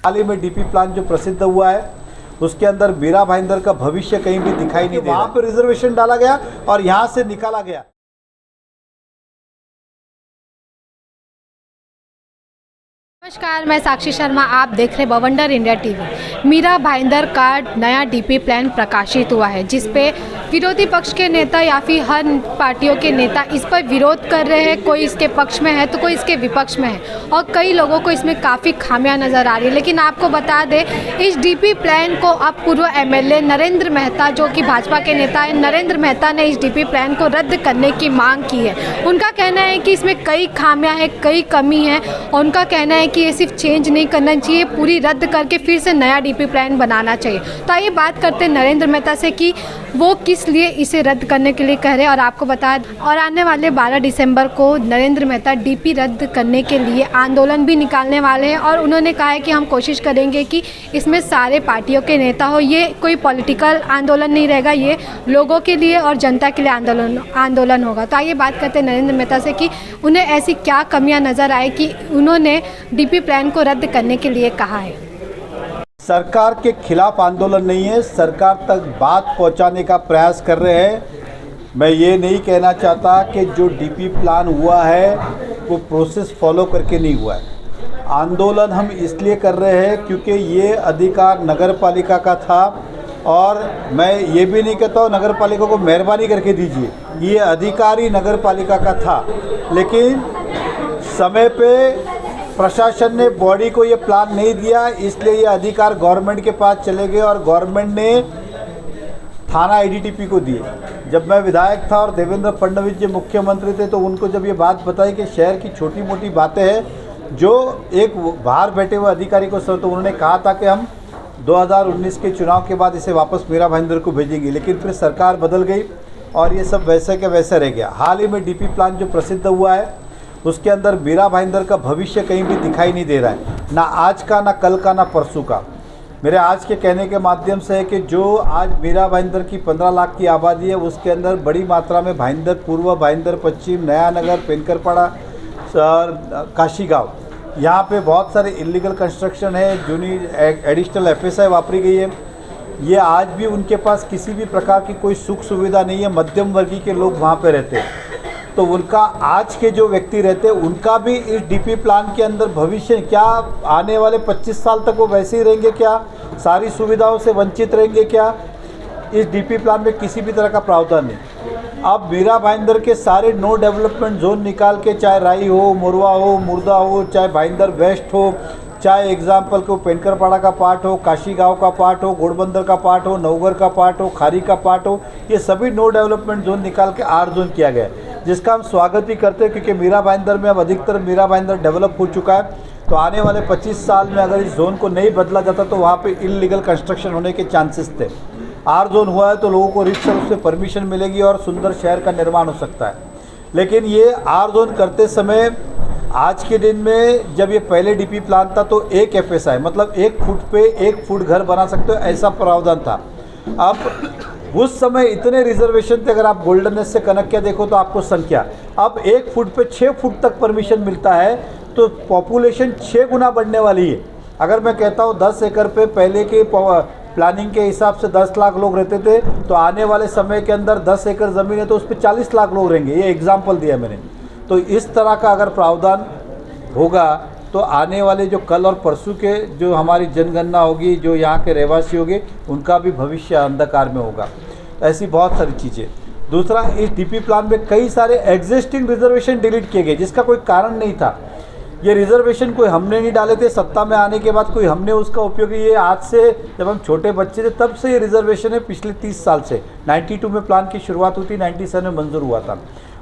हाल ही में DP plan जो प्रसिद्ध हुआ है उसके अंदर मीरा भाईंदर का भविष्य कहीं भी दिखाई नहीं दे रहा। वहाँ पे रिजर्वेशन डाला गया और यहाँ से निकाला गया। नमस्कार, मैं साक्षी शर्मा, आप देख रहे बवंडर इंडिया टीवी। मीरा भाईंदर का नया डीपी प्लान प्रकाशित हुआ है जिस पे विरोधी पक्ष के नेता या फिर हर पार्टियों के नेता इस पर विरोध कर रहे हैं। कोई इसके पक्ष में है तो कोई इसके विपक्ष में है और कई लोगों को इसमें काफ़ी खामियां नज़र आ रही है। लेकिन आपको बता दें, इस डीपी प्लान को अब पूर्व एमएलए नरेंद्र मेहता, जो कि भाजपा के नेता हैं, नरेंद्र मेहता ने इस डीपी प्लान को रद्द करने की मांग की है। उनका कहना है कि इसमें कई खामियाँ हैं, कई कमी है और उनका कहना है कि ये सिर्फ चेंज नहीं करना चाहिए, पूरी रद्द करके फिर से नया डीपी प्लान बनाना चाहिए। तो आइए बात करते हैं नरेंद्र मेहता से कि वो किस लिए इसे रद्द करने के लिए कह रहे हैं। और आपको बता, और आने वाले 12 दिसंबर को नरेंद्र मेहता डीपी रद्द करने के लिए आंदोलन भी निकालने वाले हैं और उन्होंने कहा है कि हम कोशिश करेंगे कि इसमें सारे पार्टियों के नेता हो। ये कोई पॉलिटिकल आंदोलन नहीं रहेगा, ये लोगों के लिए और जनता के लिए आंदोलन होगा। तो आइए बात करते हैं नरेंद्र मेहता से कि उन्हें ऐसी क्या कमियां नज़र आए कि उन्होंने डीपी प्लान को रद्द करने के लिए कहा है। सरकार के खिलाफ आंदोलन नहीं है, सरकार तक बात पहुंचाने का प्रयास कर रहे हैं। मैं ये नहीं कहना चाहता कि जो डीपी प्लान हुआ है वो प्रोसेस फॉलो करके नहीं हुआ है। आंदोलन हम इसलिए कर रहे हैं क्योंकि ये अधिकार नगर पालिका का था और मैं ये भी नहीं कहता हूँ नगर पालिका को मेहरबानी करके दीजिए, ये अधिकार ही नगर पालिका का था। लेकिन समय पे प्रशासन ने बॉडी को ये प्लान नहीं दिया, इसलिए ये अधिकार गवर्नमेंट के पास चले गए और गवर्नमेंट ने थाना एडीटीपी को दिए। जब मैं विधायक था और देवेंद्र फडणवीस जी मुख्यमंत्री थे तो उनको जब ये बात बताई कि शहर की छोटी मोटी बातें हैं जो एक बाहर बैठे हुए अधिकारी को तो उन्होंने कहा था कि हम 2019 के चुनाव के बाद इसे वापस मीरा भाईंदर को भेजेंगे। लेकिन फिर सरकार बदल गई और ये सब वैसे के वैसे रह गया। हाल ही में डीपी प्लान जो प्रसिद्ध हुआ है उसके अंदर मीरा भाईंदर का भविष्य कहीं भी दिखाई नहीं दे रहा है, ना आज का, ना कल का, ना परसों का। मेरे आज के कहने के माध्यम से है कि जो आज मीरा भाईंदर की 15 लाख की आबादी है उसके अंदर बड़ी मात्रा में भाईंदर पूर्व, भाईंदर पश्चिम, नया नगर, पेनकरपाड़ा, काशी गाँव, यहाँ पे बहुत सारे इलीगल कंस्ट्रक्शन है, जूनी एडिशनल एफएसआई वापरी गई है। ये आज भी उनके पास किसी भी प्रकार की कोई सुख सुविधा नहीं है। मध्यम वर्गीय के लोग वहाँ पे रहते हैं, तो उनका आज के जो व्यक्ति रहते हैं उनका भी इस डीपी प्लान के अंदर भविष्य क्या, आने वाले 25 साल तक वो वैसे ही रहेंगे क्या, सारी सुविधाओं से वंचित रहेंगे क्या? इस डीपी प्लान में किसी भी तरह का प्रावधान नहीं। अब मीरा भाईंदर के सारे नो डेवलपमेंट जोन निकाल के, चाहे राई हो, मोरवा हो, मुर्दा हो, चाहे भाईंदर वेस्ट हो, चाहे एग्जाम्पल को पेनकरपाड़ा का पार्ट हो, काशी गांव का पार्ट हो, घोड़बंदर का पार्ट हो, नवगर का पार्ट हो, खारी का पार्ट हो, ये सभी नो डेवलपमेंट जोन निकाल के 8 जोन किया गया है, जिसका हम स्वागत ही करते हैं क्योंकि मीरा भाईंदर में अब अधिकतर मीरा भाईंदर डेवलप हो चुका है। तो आने वाले 25 साल में अगर इस जोन को नहीं बदला जाता तो वहाँ पे इलीगल कंस्ट्रक्शन होने के चांसेस थे। 8 जोन हुआ है तो लोगों को रिक्त रूप से परमिशन मिलेगी और सुंदर शहर का निर्माण हो सकता है। लेकिन ये 8 जोन करते समय आज के दिन में जब ये पहले डीपी प्लान था तो 1 एफएसआई मतलब 1 फुट पे 1 फुट घर बना सकते हो, ऐसा प्रावधान था। अब उस समय इतने रिजर्वेशन थे, अगर आप गोल्डननेस से कनेक्ट किया देखो तो आपको संख्या अब 1 फुट पे 6 फुट तक परमिशन मिलता है, तो पॉपुलेशन 6 गुना बढ़ने वाली है। अगर मैं कहता हूँ 10 एकड़ पे पहले के प्लानिंग के हिसाब से 10 लाख लोग रहते थे तो आने वाले समय के अंदर 10 एकड़ ज़मीन है तो उस पर 40 लाख लोग रहेंगे, ये एग्जाम्पल दिया मैंने। तो इस तरह का अगर प्रावधान होगा तो आने वाले जो कल और परसों के जो हमारी जनगणना होगी, जो यहाँ के रहवासी होंगे, उनका भी भविष्य अंधकार में होगा। ऐसी बहुत सारी चीज़ें। दूसरा, इस डीपी प्लान में कई सारे एग्जिस्टिंग रिजर्वेशन डिलीट किए गए जिसका कोई कारण नहीं था। ये रिजर्वेशन कोई हमने नहीं डाले थे, सत्ता में आने के बाद कोई हमने उसका उपयोग, ये आज से जब हम छोटे बच्चे थे तब से ये रिजर्वेशन है, पिछले 30 साल से। 92 में प्लान की शुरुआत हुई थी, 97 में मंजूर हुआ था।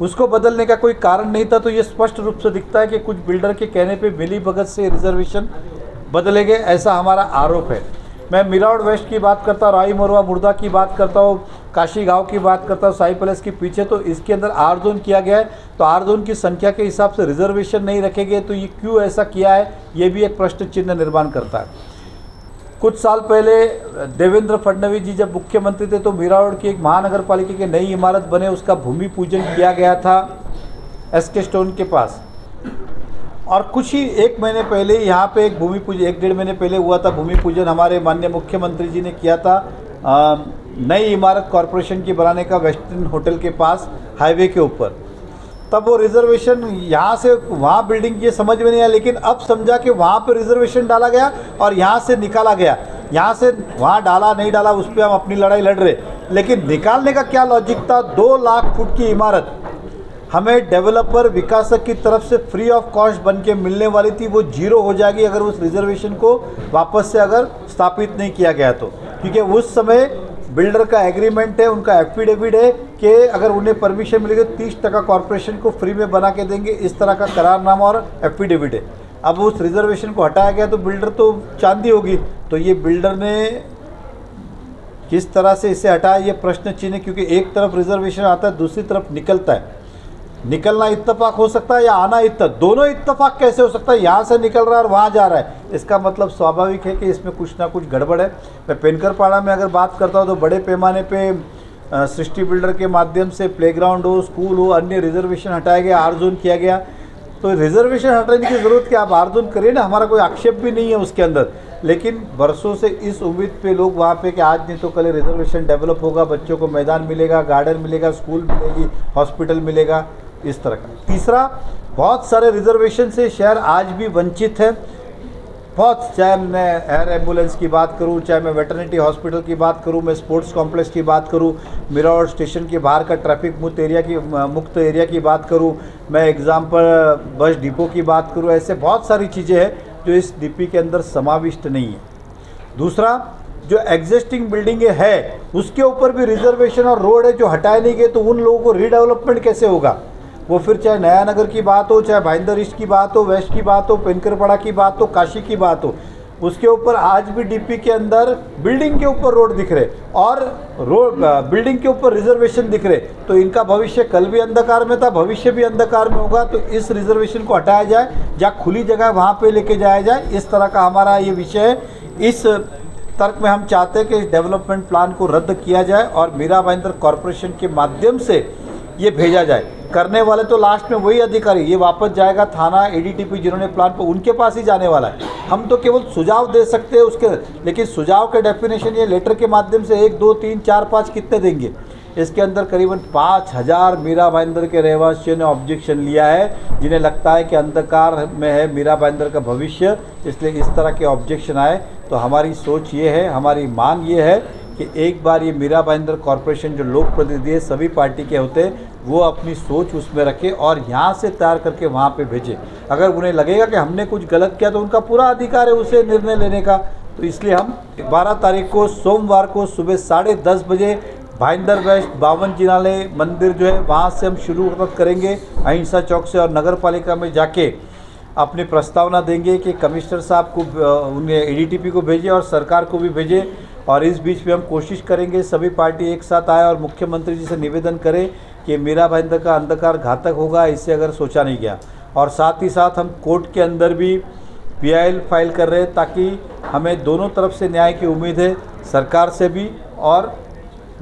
उसको बदलने का कोई कारण नहीं था। तो ये स्पष्ट रूप से दिखता है कि कुछ बिल्डर के कहने पे मिली भगत से रिजर्वेशन बदले गए, ऐसा हमारा आरोप है। मैं मीरावड़ वेस्ट की बात करता हूँ, राई मोरवा मुर्दा की बात करता हूँ, काशी गांव की बात करता हूँ, साई पैलेस के पीछे, तो इसके अंदर 8 जोन किया गया है। तो 8 जोन की संख्या के हिसाब से रिजर्वेशन नहीं रखे गए, तो ये क्यों ऐसा किया है, ये भी एक प्रश्न चिन्ह निर्माण करता है। कुछ साल पहले देवेंद्र फडणवीस जी जब मुख्यमंत्री थे तो मीरावड़ की एक महानगर पालिका की नई इमारत बने, उसका भूमि पूजन किया गया था एसके स्टोन के पास। और कुछ ही एक महीने पहले यहाँ पे एक भूमि पूजन, 1-1.5 महीने पहले हुआ था भूमि पूजन, हमारे माननीय मुख्यमंत्री जी ने किया था नई इमारत कॉरपोरेशन की बनाने का वेस्टर्न होटल के पास हाईवे के ऊपर। तब वो रिजर्वेशन यहाँ से वहाँ बिल्डिंग की समझ में नहीं आया, लेकिन अब समझा कि वहाँ पे रिजर्वेशन डाला गया और यहाँ से निकाला गया। यहाँ से वहाँ डाला नहीं डाला उस पर हम अपनी लड़ाई लड़ रहे, लेकिन निकालने का क्या लॉजिक था? 2 लाख फुट की इमारत हमें डेवलपर विकासक की तरफ से फ्री ऑफ कॉस्ट बन के मिलने वाली थी, वो जीरो हो जाएगी अगर उस रिजर्वेशन को वापस से अगर स्थापित नहीं किया गया तो। क्योंकि उस समय बिल्डर का एग्रीमेंट है, उनका एफिडेविट है कि अगर उन्हें परमिशन मिलेगी 30% कॉरपोरेशन को फ्री में बना के देंगे, इस तरह का करारनामा और एफिडेविट है। अब उस रिजर्वेशन को हटाया गया तो बिल्डर तो चांदी होगी, तो ये बिल्डर ने किस तरह से इसे हटाया ये प्रश्न चिन्ह, क्योंकि एक तरफ रिजर्वेशन आता है दूसरी तरफ निकलता है। निकलना इत्तेफाक हो सकता है या आना इत्तेफाक, दोनों इत्तेफाक कैसे हो सकता है? यहाँ से निकल रहा है और वहाँ जा रहा है, इसका मतलब स्वाभाविक है कि इसमें कुछ ना कुछ गड़बड़ है। मैं पेनकरपाड़ा में अगर बात करता हूँ तो बड़े पैमाने पे सृष्टि बिल्डर के माध्यम से प्लेग्राउंड हो, स्कूल हो, अन्य रिजर्वेशन हटाया गया, आर जोन किया गया। तो रिजर्वेशन हटाने की ज़रूरत क्या, आप आर जोन करिए ना, हमारा कोई आक्षेप भी नहीं है उसके अंदर। लेकिन बरसों से इस उम्मीद पे लोग वहाँ पे कि आज नहीं तो कल रिजर्वेशन डेवलप होगा, बच्चों को मैदान मिलेगा, गार्डन मिलेगा, स्कूल मिलेगी, हॉस्पिटल मिलेगा, इस तरह का। तीसरा, बहुत सारे रिजर्वेशन से शहर आज भी वंचित है। बहुत, चाहे मैं एयर एम्बुलेंस की बात करूं, चाहे मैं वेटरनिटी हॉस्पिटल की बात करूं, मैं स्पोर्ट्स कॉम्प्लेक्स की बात करूं, मिराज स्टेशन के बाहर का ट्रैफिक मुक्त एरिया की बात करूं, मैं एग्जाम्पल बस डिपो की बात करूं, ऐसे बहुत सारी चीज़ें हैं जो इस डीपी के अंदर समाविष्ट नहीं है। दूसरा, जो एग्जिस्टिंग बिल्डिंग है उसके ऊपर भी रिजर्वेशन और रोड है जो हटाए नहीं गए, तो उन लोगों को रीडेवलपमेंट कैसे होगा? वो फिर चाहे नया नगर की बात हो, चाहे भाईंदर ईस्ट की बात हो, वेस्ट की बात हो, पेनकरपाड़ा की बात हो, काशी की बात हो, उसके ऊपर आज भी डीपी के अंदर बिल्डिंग के ऊपर रोड दिख रहे और रोड बिल्डिंग के ऊपर रिजर्वेशन दिख रहे। तो इनका भविष्य कल भी अंधकार में था, भविष्य भी अंधकार में होगा। तो इस रिजर्वेशन को हटाया जाए, जहाँ खुली जगह वहाँ पे लेके जाया जाए, इस तरह का हमारा ये विषय है। इस तर्क में हम चाहते हैं कि इस डेवलपमेंट प्लान को रद्द किया जाए और मीरा भाईंदर कॉरपोरेशन के माध्यम से ये भेजा जाए। करने वाले तो लास्ट में वही अधिकारी, ये वापस जाएगा थाना, एडीटीपी जिन्होंने प्लान पर, उनके पास ही जाने वाला है। हम तो केवल सुझाव दे सकते हैं उसके, लेकिन सुझाव के डेफिनेशन ये लेटर के माध्यम से 1, 2, 3, 4, 5 कितने देंगे? इसके अंदर करीबन 5000 मीरा भाईंदर के रहवासियों ने ऑब्जेक्शन लिया है, जिन्हें लगता है कि अंधकार में है मीरा भाईंदर का भविष्य, इसलिए इस तरह के ऑब्जेक्शन आए। तो हमारी सोच ये है, हमारी मांग ये है कि एक बार ये मीरा भाईंदर कॉरपोरेशन जो लोक प्रतिनिधि है सभी पार्टी के होते हैं, वो अपनी सोच उसमें रखें और यहाँ से तैयार करके वहाँ पे भेजें। अगर उन्हें लगेगा कि हमने कुछ गलत किया तो उनका पूरा अधिकार है उसे निर्णय लेने का। तो इसलिए हम 12 तारीख को सोमवार को सुबह 10:30 बजे भाईंदर वेस्ट 52 जिनालय मंदिर जो है वहाँ से हम शुरू करेंगे अहिंसा चौक से, और नगर पालिका में जाके अपनी प्रस्तावना देंगे कि कमिश्नर साहब को, उन्हें एडीटीपी को भेजें और सरकार को भी भेजें। और इस बीच में हम कोशिश करेंगे सभी पार्टी एक साथ आए और मुख्यमंत्री जी से निवेदन करें कि मीरा भाईंदर का अंधकार घातक होगा, इससे अगर सोचा नहीं गया। और साथ ही साथ हम कोर्ट के अंदर भी PIL फाइल कर रहे हैं, ताकि हमें दोनों तरफ से न्याय की उम्मीद है, सरकार से भी और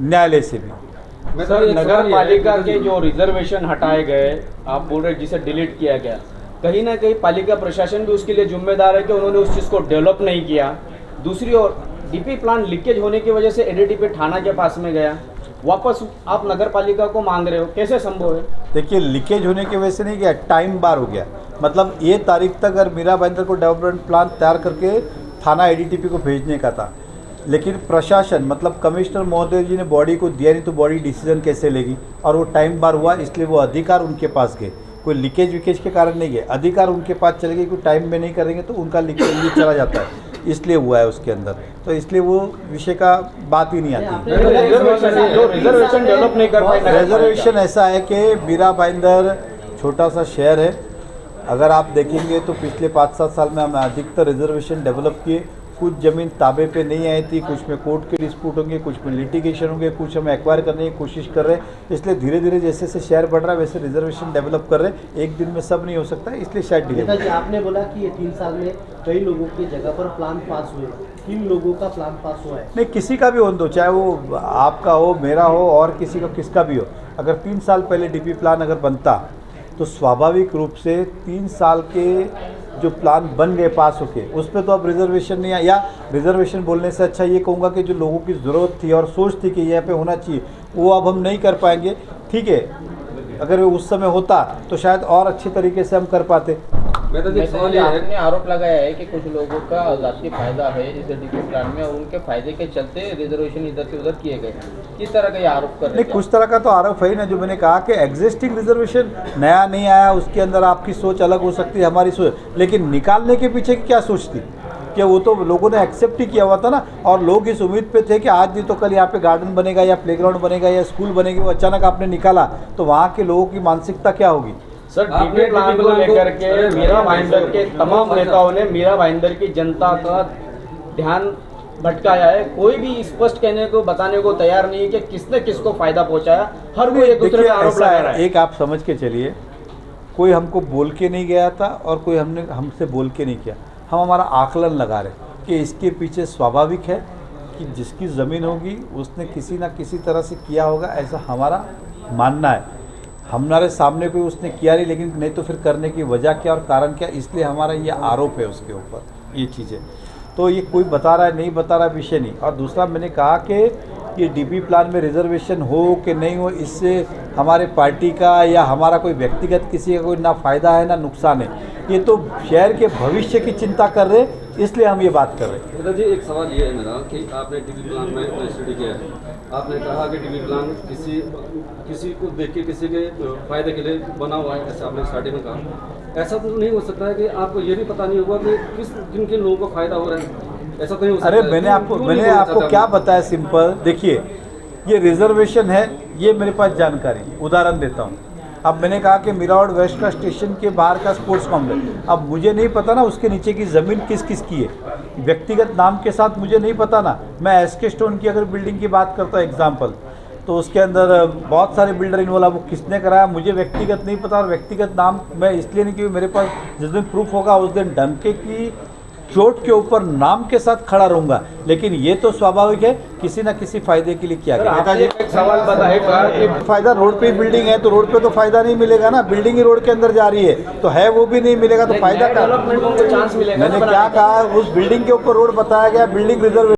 न्यायालय से भी। सर, नगर पालिका के जो रिजर्वेशन हटाए गए, आप बोल रहे जिसे डिलीट किया गया, कहीं ना कहीं पालिका प्रशासन भी उसके लिए जिम्मेदार है कि उन्होंने उस चीज़ को डेवलप नहीं किया। दूसरी ओर डीपी प्लान लीकेज होने की वजह से एडीटीपी थाना के पास में गया, वापस आप नगर पालिका को मांग रहे हो, कैसे संभव है? देखिए, लीकेज होने की वजह से नहीं गया, टाइम बार हो गया। मतलब ये तारीख तक अगर मीरा भाईंदर को डेवलपमेंट प्लान तैयार करके थाना एडीटीपी को भेजने का था, लेकिन प्रशासन मतलब कमिश्नर महोदय जी ने बॉडी को दिया नहीं, तो बॉडी डिसीजन कैसे लेगी? और वो टाइम बार हुआ, इसलिए वो अधिकार उनके पास गए। कोई लीकेज विकेज के कारण नहीं गए, अधिकार उनके पास चले गए, कोई टाइम में नहीं करेंगे तो उनका लीकेज चला जाता है, इसलिए हुआ है उसके अंदर। तो इसलिए वो विषय का बात ही नहीं आती। रिजर्वेशन डेवलप नहीं कर पाए। रिजर्वेशन ऐसा है कि मीरा भाईंदर छोटा सा शहर है, अगर आप देखेंगे तो पिछले 5-7 साल में हमने अधिकतर रिजर्वेशन डेवलप किए। कुछ ज़मीन ताबे पे नहीं आई थी, कुछ में कोर्ट के डिस्प्यूट होंगे, कुछ में लिटिगेशन होंगे, कुछ हम एक्वायर करने की कोशिश कर रहे हैं। इसलिए धीरे धीरे जैसे जैसे शहर बढ़ रहा है वैसे रिजर्वेशन डेवलप कर रहे हैं। एक दिन में सब नहीं हो सकता, इसलिए शायद डिले। नेताजी, आपने बोला कि ये 3 साल में कई लोगों की जगह पर प्लान पास हुए, 3 लोगों का प्लान पास हुआ है। नहीं, किसी का भी हो दो, चाहे वो आपका हो, मेरा हो और किसी का किसका भी हो, अगर 3 साल पहले डीपी प्लान अगर बनता तो स्वाभाविक रूप से 3 साल के जो प्लान बन गए पास होके उस पर तो अब रिजर्वेशन नहीं या रिजर्वेशन बोलने से अच्छा ये कहूँगा कि जो लोगों की ज़रूरत थी और सोच थी कि यहाँ पे होना चाहिए वो अब हम नहीं कर पाएंगे। ठीक है, अगर वो उस समय होता तो शायद और अच्छे तरीके से हम कर पाते। आपने आरोप लगाया है कि कुछ लोगों का जाती फायदा है इस डीपी प्लान में और उनके फायदे के चलते रिजर्वेशन इधर से उधर किए गए। किस तरह का ये आरोप कर रहे हैं? नहीं, कुछ तरह का तो आरोप है ही ना। जो मैंने कहा कि एग्जिस्टिंग रिजर्वेशन नया नहीं आया, उसके अंदर आपकी सोच अलग हो सकती है, हमारी सोच, लेकिन निकालने के पीछे की क्या सोच थी कि वो तो लोगों ने एक्सेप्ट ही किया हुआ था ना। और लोग इस उम्मीद पे थे कि आज नहीं तो कल यहाँ पे गार्डन बनेगा या प्लेग्राउंड बनेगा या स्कूल बनेगी, वो अचानक आपने निकाला तो वहाँ के लोगों की मानसिकता क्या होगी? सर, डीपी प्लान को लेकर के मीरा भाईंदर के तमाम नेताओं ने मीरा भाईंदर की जनता का ध्यान भटकाया है। कोई भी स्पष्ट कहने को बताने को तैयार नहीं है कि किसने किसको फायदा पहुंचाया। हर कोई एक दूसरे पर आरोप लगा रहा है। एक आप समझ के चलिए, कोई हमको बोल के नहीं गया था और कोई हमसे बोल के नहीं किया। हम हमारा आकलन लगा रहे कि इसके पीछे स्वाभाविक है कि जिसकी ज़मीन होगी उसने किसी ना किसी तरह से किया होगा, ऐसा हमारा मानना है। हमारे सामने कोई उसने किया नहीं, लेकिन नहीं तो फिर करने की वजह क्या और कारण क्या, इसलिए हमारा ये आरोप है उसके ऊपर ये चीज़ें। तो ये कोई बता रहा है नहीं बता रहा विषय नहीं। और दूसरा मैंने कहा कि ये डीपी प्लान में रिजर्वेशन हो कि नहीं हो, इससे हमारे पार्टी का या हमारा कोई व्यक्तिगत किसी का कोई ना फ़ायदा है ना नुकसान है। ये तो शहर के भविष्य की चिंता कर रहे, इसलिए हम ये बात कर रहे हैं। दादाजी, एक सवाल ये है मेरा कि आपने डीपी प्लान में स्टडी किया है, आपने कहा कि डीपी प्लान किसी को देख के किसी के फायदे के लिए बना हुआ है, जैसे आपने स्टार्टिंग में कहा। ऐसा तो नहीं हो सकता है कि आपको ये भी पता नहीं होगा कि किन किन लोगों को फायदा हो रहा है? ऐसा तो नहीं हो सकता? अरे मैंने आपको क्या बताया, सिंपल देखिए, ये रिजर्वेशन है, ये मेरे पास जानकारी। उदाहरण देता हूँ, अब मैंने कहा कि मीरावड़ वेस्ट का स्टेशन के बाहर का स्पोर्ट्स कॉम्प्लेक्स, अब मुझे नहीं पता ना उसके नीचे की ज़मीन किस किस की है, व्यक्तिगत नाम के साथ मुझे नहीं पता ना। मैं एसके स्टोन की अगर बिल्डिंग की बात करता हूँ एग्जाम्पल, तो उसके अंदर बहुत सारे बिल्डर इन्वॉल्व, वो किसने कराया मुझे व्यक्तिगत नहीं पता। और व्यक्तिगत नाम मैं इसलिए नहीं, क्योंकि मेरे पास जिस दिन प्रूफ होगा उस दिन डंके की चोट के ऊपर नाम के साथ खड़ा रहूंगा। लेकिन ये तो स्वाभाविक है किसी ना किसी फायदे के लिए किया गया। एक सवाल बताएगा कि फायदा रोड पे बिल्डिंग है तो रोड पे तो फायदा नहीं मिलेगा ना, बिल्डिंग ही रोड के अंदर जा रही है तो है वो भी नहीं मिलेगा तो फायदा का डेवलपमेंट को चांस मिलेगा। मैंने क्या कहा, उस बिल्डिंग के ऊपर रोड बताया गया, बिल्डिंग रिजर्व